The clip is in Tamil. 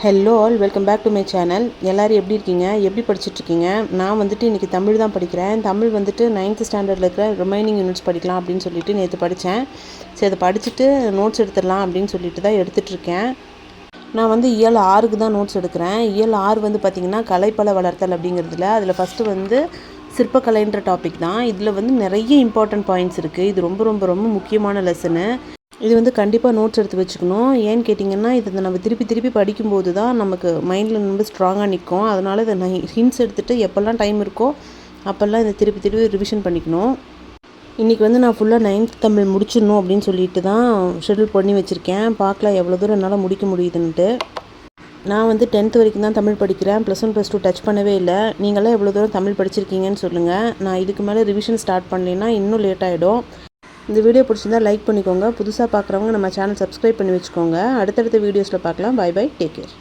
Hello all, welcome back to my channel. எல்லோரும் எப்படி இருக்கீங்க, எப்படி படிச்சுட்ருக்கீங்க? நான் வந்துட்டு இன்றைக்கி தமிழ் தான் படிக்கிறேன். தமிழ் வந்துட்டு 9th ஸ்டாண்டர்டில் இருக்கிற ரிமைனிங் யூனிட்ஸ் படிக்கலாம் அப்படின்னு சொல்லிட்டு நேற்று படித்தேன். சரி, அதை படிச்சுட்டு நோட்ஸ் எடுத்துடலாம் அப்படின்னு சொல்லிட்டு தான் எடுத்துகிட்ருக்கேன். நான் வந்து இயல் 6க்கு தான் நோட்ஸ் எடுக்கிறேன். இயல் 6 வந்து பார்த்திங்கன்னா கலைப்பல வளர்த்தல் அப்படிங்கிறதுல அதில் ஃபஸ்ட்டு வந்து சிற்பக்கலைன்ற டாபிக் தான். இதில் வந்து நிறைய இம்பார்ட்டன்ட் பாயிண்ட்ஸ் இருக்குது. இது ரொம்ப ரொம்ப ரொம்ப முக்கியமான லெசனு. இது வந்து கண்டிப்பாக நோட்ஸ் எடுத்து வச்சுக்கணும். ஏன்னு கேட்டிங்கன்னா, இதை நம்ம திருப்பி திருப்பி படிக்கும்போது தான் நமக்கு மைண்டில் ரொம்ப ஸ்ட்ராங்காக நிற்கும். அதனால் இதை நான் ஹிண்ட்ஸ் எடுத்துகிட்டு எப்போல்லாம் டைம் இருக்கோ அப்போல்லாம் இதை திருப்பி திருப்பி ரிவிஷன் பண்ணிக்கணும். இன்றைக்கி வந்து நான் ஃபுல்லாக 9th தமிழ் முடிச்சிடணும் அப்படின்னு சொல்லிட்டு தான் ஷெட்யூல் பண்ணி வச்சுருக்கேன். பார்க்கலாம் எவ்வளோ தூரம் என்னால் முடிக்க முடியுதுன்ட்டு. நான் வந்து 10th வரைக்கும் தான் தமிழ் படிக்கிறேன். +1 +2 டச் பண்ணவே இல்லை. நீங்களாம் எவ்வளோ தூரம் தமிழ் படிச்சிருக்கீங்கன்னு சொல்லுங்கள். நான் இதுக்கு மேலே ரிவிஷன் ஸ்டார்ட் பண்ணலைன்னா இன்னும் லேட் ஆகிடும். இந்த வீடியோ பிடிச்சிருந்தா லைக் பண்ணிக்கோங்க. புதுசாக பார்க்குறவங்க நம்ம சேனல் சப்ஸ்கிரைப் பண்ணி வச்சுக்கோங்க. அடுத்தடுத்த வீடியோஸில் பார்க்கலாம். Bye bye, take care.